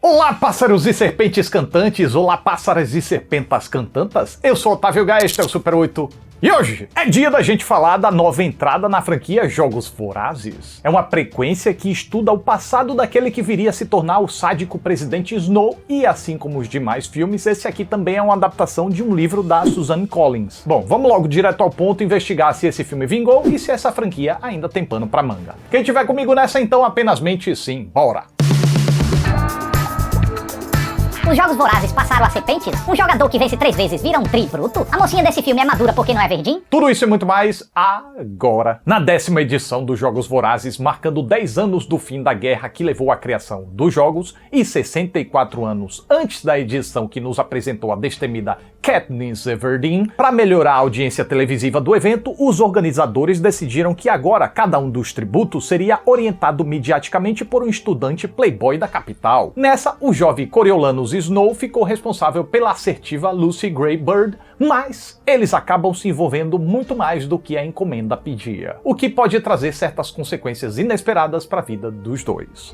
Olá, pássaros e serpentes cantantes, olá, pássaras e serpentas cantantas, eu sou Otávio Gá, este é o Super 8, e hoje é dia da gente falar da nova entrada na franquia Jogos Vorazes. É uma frequência que estuda o passado daquele que viria a se tornar o sádico presidente Snow, e assim como os demais filmes, esse aqui também é uma adaptação de um livro da Suzanne Collins. Bom, vamos logo direto ao ponto investigar se esse filme vingou e se essa franquia ainda tem pano pra manga. Quem tiver comigo nessa então apenas mente sim, bora! Os Jogos Vorazes passaram a serpentes? Um jogador que vence 3 vezes vira um tri bruto? A mocinha desse filme é madura porque não é verdinho? Tudo isso e muito mais agora, na 10ª edição dos Jogos Vorazes, marcando 10 anos do fim da guerra que levou à criação dos jogos e 64 anos antes da edição que nos apresentou a destemida Katniss Everdeen. Para melhorar a audiência televisiva do evento, os organizadores decidiram que agora cada um dos tributos seria orientado mediaticamente por um estudante playboy da capital. Nessa, o jovem Coriolanus Snow ficou responsável pela assertiva Lucy Greybird, mas eles acabam se envolvendo muito mais do que a encomenda pedia, o que pode trazer certas consequências inesperadas para a vida dos dois.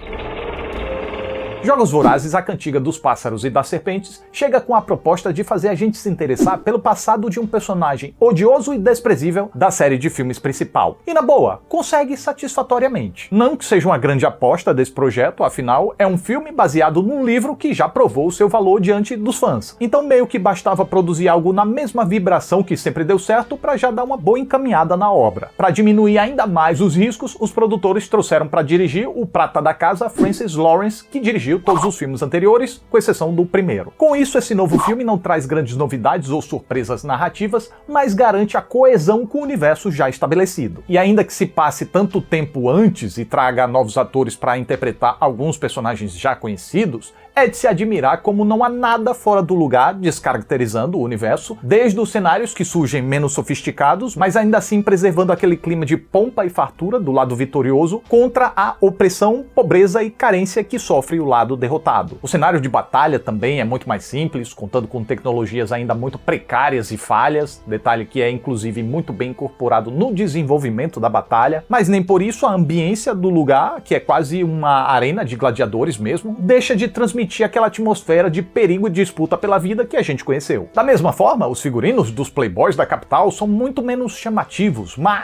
Jogos Vorazes, a cantiga dos pássaros e das serpentes, chega com a proposta de fazer a gente se interessar pelo passado de um personagem odioso e desprezível da série de filmes principal. E na boa, consegue satisfatoriamente. Não que seja uma grande aposta desse projeto, afinal, é um filme baseado num livro que já provou o seu valor diante dos fãs. Então meio que bastava produzir algo na mesma vibração que sempre deu certo para já dar uma boa encaminhada na obra. Para diminuir ainda mais os riscos, os produtores trouxeram para dirigir o prata da casa Francis Lawrence, que dirigiu todos os filmes anteriores, com exceção do primeiro. Com isso, esse novo filme não traz grandes novidades ou surpresas narrativas, mas garante a coesão com o universo já estabelecido. E ainda que se passe tanto tempo antes e traga novos atores para interpretar alguns personagens já conhecidos, é de se admirar como não há nada fora do lugar descaracterizando o universo, desde os cenários que surgem menos sofisticados, mas ainda assim preservando aquele clima de pompa e fartura do lado vitorioso contra a opressão, pobreza e carência que sofre o lado derrotado. O cenário de batalha também é muito mais simples, contando com tecnologias ainda muito precárias e falhas, detalhe que é inclusive muito bem incorporado no desenvolvimento da batalha, mas nem por isso a ambiência do lugar, que é quase uma arena de gladiadores mesmo, deixa de transmitir aquela atmosfera de perigo e disputa pela vida que a gente conheceu. Da mesma forma, os figurinos dos playboys da capital são muito menos chamativos, mas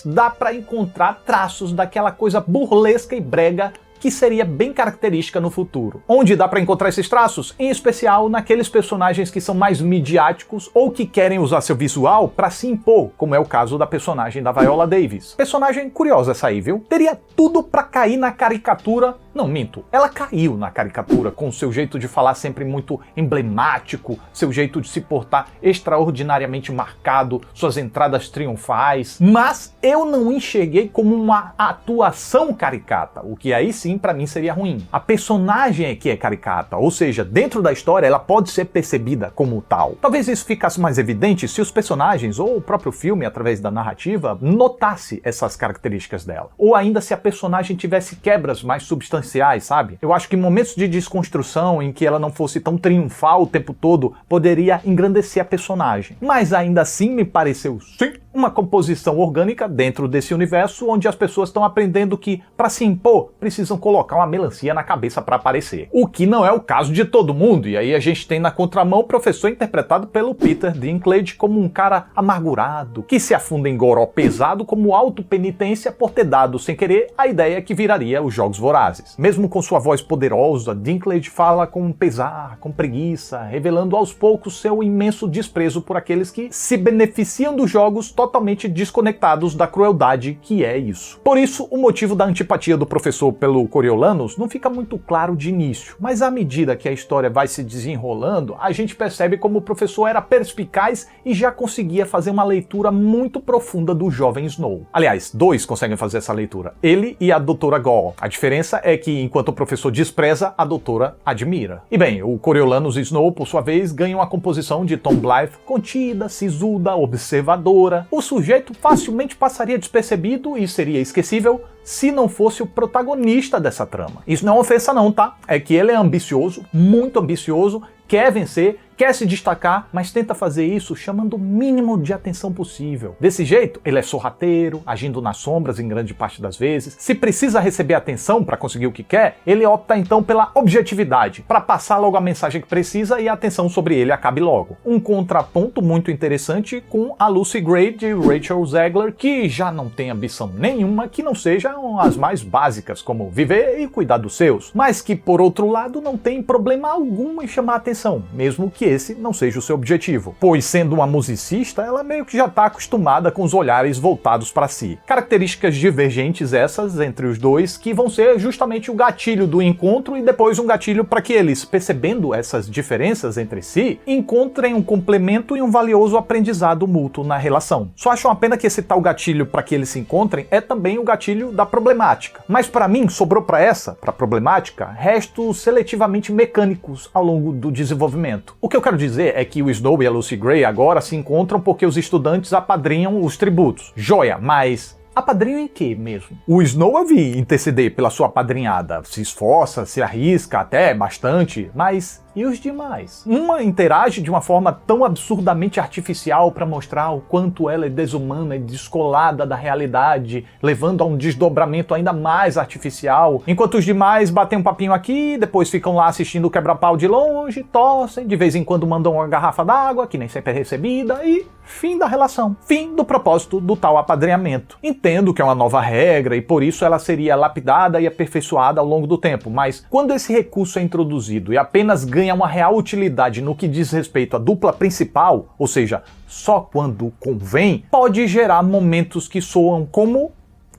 dá para encontrar traços daquela coisa burlesca e brega que seria bem característica no futuro. Onde dá pra encontrar esses traços? Em especial naqueles personagens que são mais midiáticos ou que querem usar seu visual pra se impor, como é o caso da personagem da Viola Davis. Personagem curiosa essa aí, viu? Teria tudo pra cair na caricatura. Não, minto. Ela caiu na caricatura com seu jeito de falar sempre muito emblemático, seu jeito de se portar extraordinariamente marcado, suas entradas triunfais, mas eu não enxerguei como uma atuação caricata, o que aí sim pra mim seria ruim. A personagem é que é caricata, ou seja, dentro da história ela pode ser percebida como tal. Talvez isso ficasse mais evidente se os personagens ou o próprio filme, através da narrativa, notasse essas características dela. Ou ainda se a personagem tivesse quebras mais substanciais, sabe? Eu acho que momentos de desconstrução em que ela não fosse tão triunfal o tempo todo poderia engrandecer a personagem. Mas ainda assim me pareceu, sim, uma composição orgânica dentro desse universo onde as pessoas estão aprendendo que, para se impor, precisam colocar uma melancia na cabeça para aparecer. O que não é o caso de todo mundo, e aí a gente tem na contramão o professor interpretado pelo Peter Dinklage como um cara amargurado, que se afunda em goró pesado como autopenitência por ter dado sem querer a ideia que viraria os Jogos Vorazes. Mesmo com sua voz poderosa, Dinklage fala com pesar, com preguiça, revelando aos poucos seu imenso desprezo por aqueles que se beneficiam dos jogos totalmente desconectados da crueldade que é isso. Por isso, o motivo da antipatia do professor pelo Coriolanus não fica muito claro de início, mas à medida que a história vai se desenrolando, a gente percebe como o professor era perspicaz e já conseguia fazer uma leitura muito profunda do jovem Snow. Aliás, dois conseguem fazer essa leitura, ele e a doutora Gall. A diferença é que, enquanto o professor despreza, a doutora admira. E bem, o Coriolanus Snow, por sua vez, ganha uma composição de Tom Blythe contida, sisuda, observadora. O sujeito facilmente passaria despercebido e seria esquecível se não fosse o protagonista dessa trama. Isso não é ofensa não, tá? É que ele é ambicioso, muito ambicioso, quer vencer, quer se destacar, mas tenta fazer isso chamando o mínimo de atenção possível. Desse jeito, ele é sorrateiro, agindo nas sombras em grande parte das vezes. Se precisa receber atenção para conseguir o que quer, ele opta então pela objetividade, para passar logo a mensagem que precisa e a atenção sobre ele acabe logo. Um contraponto muito interessante com a Lucy Gray de Rachel Zegler, que já não tem ambição nenhuma que não sejam as mais básicas, como viver e cuidar dos seus, mas que por outro lado não tem problema algum em chamar a atenção, mesmo que esse não seja o seu objetivo, pois sendo uma musicista, ela meio que já está acostumada com os olhares voltados para si. Características divergentes essas entre os dois que vão ser justamente o gatilho do encontro e depois um gatilho para que eles, percebendo essas diferenças entre si, encontrem um complemento e um valioso aprendizado mútuo na relação. Só acho uma pena que esse tal gatilho para que eles se encontrem é também o gatilho da problemática. Mas para mim, sobrou para problemática, restos seletivamente mecânicos ao longo do desenvolvimento. O que eu quero dizer é que o Snow e a Lucy Gray agora se encontram porque os estudantes apadrinham os tributos. Joia, mas apadrinho em quê mesmo? O Snow eu vi interceder pela sua apadrinhada, se esforça, se arrisca até bastante, mas e os demais? Uma interage de uma forma tão absurdamente artificial para mostrar o quanto ela é desumana e descolada da realidade, levando a um desdobramento ainda mais artificial, enquanto os demais batem um papinho aqui, depois ficam lá assistindo o quebra-pau de longe, tossem, de vez em quando mandam uma garrafa d'água, que nem sempre é recebida, e fim da relação. Fim do propósito do tal apadrinhamento. Entendo que é uma nova regra e por isso ela seria lapidada e aperfeiçoada ao longo do tempo, mas quando esse recurso é introduzido e apenas ganha uma real utilidade no que diz respeito à dupla principal, ou seja, só quando convém, pode gerar momentos que soam como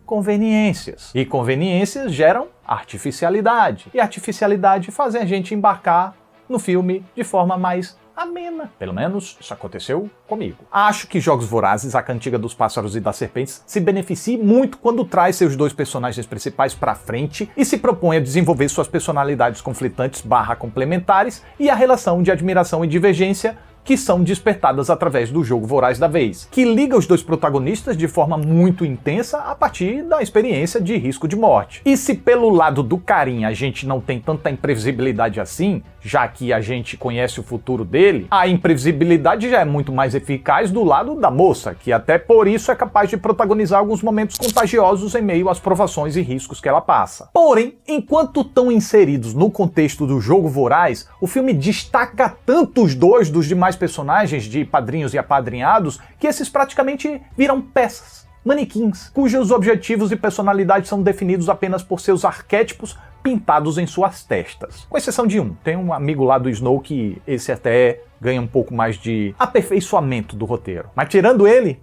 conveniências. E conveniências geram artificialidade. E artificialidade fazem a gente embarcar no filme de forma mais amena. Pelo menos isso aconteceu comigo. Acho que Jogos Vorazes, a Cantiga dos Pássaros e das Serpentes, se beneficia muito quando traz seus dois personagens principais pra frente e se propõe a desenvolver suas personalidades conflitantes / complementares e a relação de admiração e divergência que são despertadas através do jogo voraz da vez, que liga os dois protagonistas de forma muito intensa a partir da experiência de risco de morte. E se pelo lado do carinha a gente não tem tanta imprevisibilidade assim, já que a gente conhece o futuro dele, a imprevisibilidade já é muito mais eficaz do lado da moça, que até por isso é capaz de protagonizar alguns momentos contagiosos em meio às provações e riscos que ela passa. Porém, enquanto estão inseridos no contexto do jogo voraz, o filme destaca tanto os dois dos demais personagens de padrinhos e apadrinhados que esses praticamente viram peças, manequins, cujos objetivos e personalidades são definidos apenas por seus arquétipos pintados em suas testas. Com exceção de um. Tem um amigo lá do Snow que esse até ganha um pouco mais de aperfeiçoamento do roteiro. Mas tirando ele,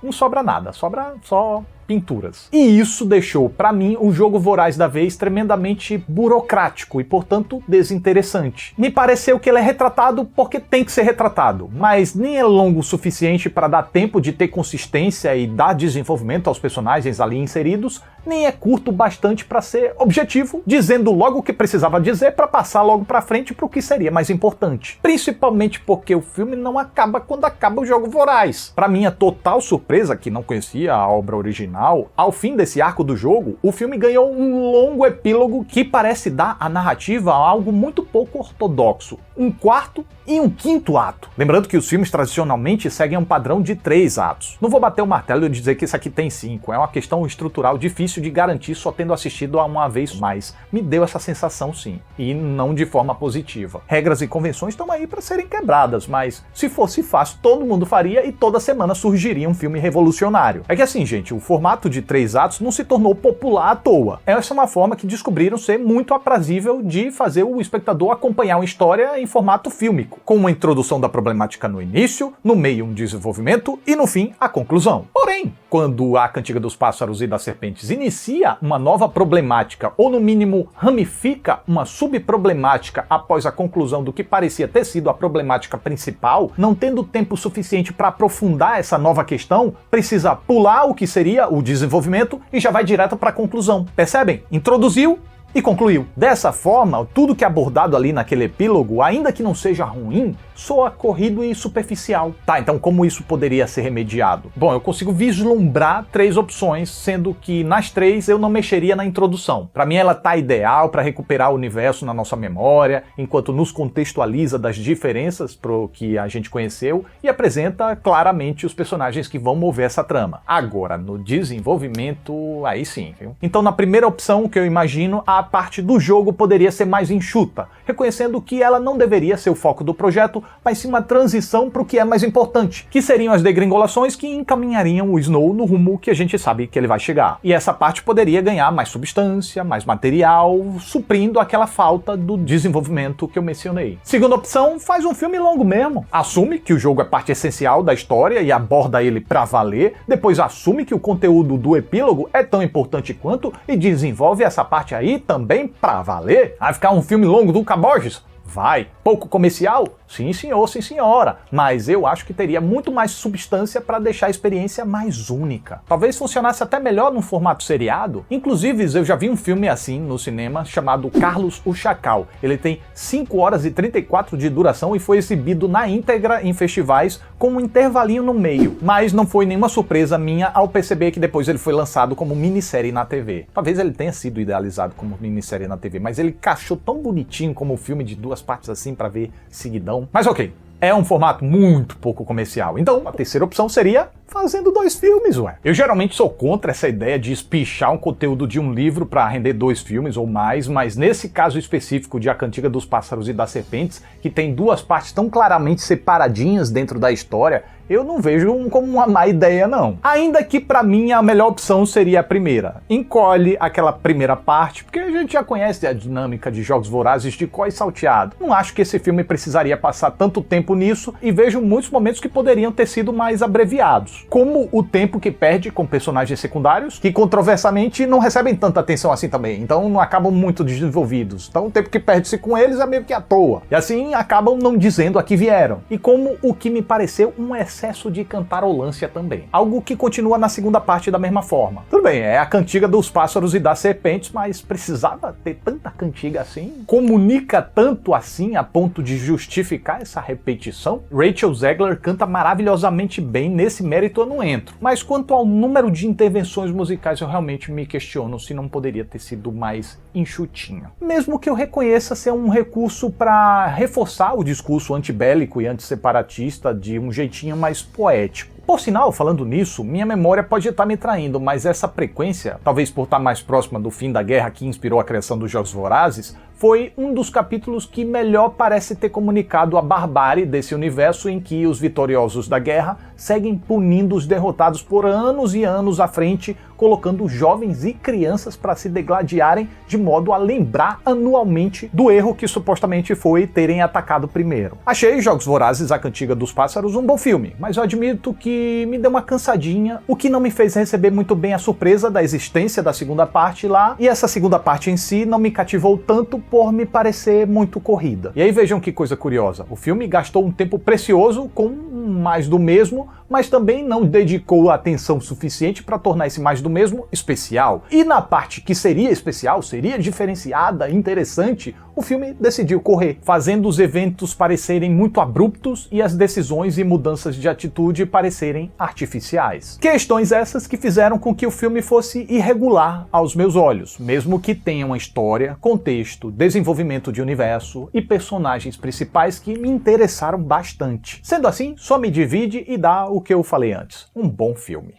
não sobra nada, sobra só pinturas. E isso deixou, pra mim, o jogo voraz da vez tremendamente burocrático e, portanto, desinteressante. Me pareceu que ele é retratado porque tem que ser retratado, mas nem é longo o suficiente para dar tempo de ter consistência e dar desenvolvimento aos personagens ali inseridos, nem é curto bastante para ser objetivo, dizendo logo o que precisava dizer para passar logo pra frente pro que seria mais importante. Principalmente porque o filme não acaba quando acaba o jogo voraz. Pra minha total surpresa, que não conhecia a obra original, ao fim desse arco do jogo, o filme ganhou um longo epílogo que parece dar à narrativa algo muito pouco ortodoxo. Um quarto e um quinto ato. Lembrando que os filmes tradicionalmente seguem um padrão de 3 atos. Não vou bater o martelo e dizer que esse aqui tem 5, é uma questão estrutural difícil de garantir só tendo assistido a uma vez, mas me deu essa sensação sim, e não de forma positiva. Regras e convenções estão aí para serem quebradas, mas se fosse fácil, todo mundo faria e toda semana surgiria um filme revolucionário. É que assim, gente, o formato de 3 atos não se tornou popular à toa. Essa é uma forma que descobriram ser muito aprazível de fazer o espectador acompanhar uma história em formato fílmico, com uma introdução da problemática no início, no meio um desenvolvimento e no fim a conclusão. Porém, quando a Cantiga dos Pássaros e das Serpentes inicia uma nova problemática, ou no mínimo ramifica uma subproblemática após a conclusão do que parecia ter sido a problemática principal, não tendo tempo suficiente para aprofundar essa nova questão, precisa pular o que seria o desenvolvimento e já vai direto para a conclusão. Percebem? Introduziu, E concluiu. Dessa forma, tudo que é abordado ali naquele epílogo, ainda que não seja ruim, soa corrido e superficial. Tá, então como isso poderia ser remediado? Bom, eu consigo vislumbrar 3 opções, sendo que nas 3 eu não mexeria na introdução. Para mim ela tá ideal para recuperar o universo na nossa memória, enquanto nos contextualiza das diferenças pro que a gente conheceu e apresenta claramente os personagens que vão mover essa trama. Agora, no desenvolvimento, aí sim, viu? Então na primeira opção que eu imagino, a parte do jogo poderia ser mais enxuta, reconhecendo que ela não deveria ser o foco do projeto, mas sim uma transição para o que é mais importante, que seriam as degringolações que encaminhariam o Snow no rumo que a gente sabe que ele vai chegar. E essa parte poderia ganhar mais substância, mais material, suprindo aquela falta do desenvolvimento que eu mencionei. Segunda opção, faz um filme longo mesmo. Assume que o jogo é parte essencial da história e aborda ele pra valer, depois assume que o conteúdo do epílogo é tão importante quanto e desenvolve essa parte aí também pra valer. Vai ficar um filme longo do Caborges? Vai. Pouco comercial? Sim senhor, sim senhora. Mas eu acho que teria muito mais substância para deixar a experiência mais única. Talvez funcionasse até melhor num formato seriado. Inclusive, eu já vi um filme assim no cinema chamado Carlos o Chacal. Ele tem 5 horas e 34 de duração e foi exibido na íntegra em festivais com um intervalinho no meio. Mas não foi nenhuma surpresa minha ao perceber que depois ele foi lançado como minissérie na TV. Talvez ele tenha sido idealizado como minissérie na TV, mas ele encaixou tão bonitinho como um filme de 2 partes assim para ver seguidão. Mas ok, é um formato muito pouco comercial. Então, a terceira opção seria fazendo 2 filmes, ué. Eu geralmente sou contra essa ideia de espichar um conteúdo de um livro para render 2 filmes ou mais, mas nesse caso específico de A Cantiga dos Pássaros e das Serpentes, que tem 2 partes tão claramente separadinhas dentro da história, eu não vejo como uma má ideia, não. Ainda que pra mim a melhor opção seria a primeira. Encolhe aquela primeira parte, porque a gente já conhece a dinâmica de Jogos Vorazes de Có e Salteado. Não acho que esse filme precisaria passar tanto tempo nisso e vejo muitos momentos que poderiam ter sido mais abreviados. Como o tempo que perde com personagens secundários, que controversamente não recebem tanta atenção assim também, então não acabam muito desenvolvidos. Então o tempo que perde-se com eles é meio que à toa. E assim acabam não dizendo a que vieram. E como o que me pareceu um excesso de cantarolância também. Algo que continua na segunda parte da mesma forma. Tudo bem, é a Cantiga dos Pássaros e das Serpentes, mas precisava ter tanta cantiga assim? Comunica tanto assim a ponto de justificar essa repetição? Rachel Zegler canta maravilhosamente bem, nesse mérito eu não entro. Mas quanto ao número de intervenções musicais, eu realmente me questiono se não poderia ter sido mais enxutinha. Mesmo que eu reconheça ser um recurso para reforçar o discurso antibélico e antisseparatista de um jeitinho mais poético. Por sinal, falando nisso, minha memória pode estar me traindo, mas essa frequência, talvez por estar mais próxima do fim da guerra que inspirou a criação dos Jogos Vorazes, foi um dos capítulos que melhor parece ter comunicado a barbárie desse universo em que os vitoriosos da guerra seguem punindo os derrotados por anos e anos à frente, colocando jovens e crianças para se degladiarem de modo a lembrar anualmente do erro que supostamente foi terem atacado primeiro. Achei Jogos Vorazes, A Cantiga dos Pássaros um bom filme, mas eu admito que me deu uma cansadinha, o que não me fez receber muito bem a surpresa da existência da segunda parte lá, e essa segunda parte em si não me cativou tanto por me parecer muito corrida. E aí vejam que coisa curiosa, o filme gastou um tempo precioso com mais do mesmo, mas também não dedicou atenção suficiente para tornar esse mais do mesmo especial. E na parte que seria especial, seria diferenciada, interessante, o filme decidiu correr, fazendo os eventos parecerem muito abruptos e as decisões e mudanças de atitude parecerem artificiais. Questões essas que fizeram com que o filme fosse irregular aos meus olhos, mesmo que tenha uma história, contexto, desenvolvimento de universo e personagens principais que me interessaram bastante. Sendo assim, só me divide e dá o que eu falei antes, um bom filme.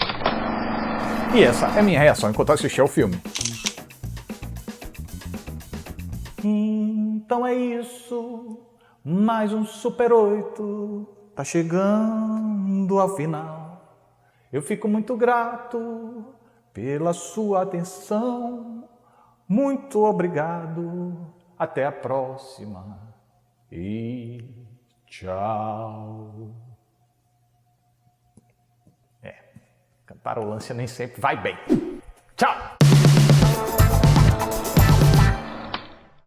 E essa é a minha reação enquanto eu assistia ao filme. Então é isso, mais um Super 8 tá chegando ao final. Eu fico muito grato pela sua atenção. Muito obrigado, até a próxima e tchau. Cantarolância nem sempre vai bem. Tchau!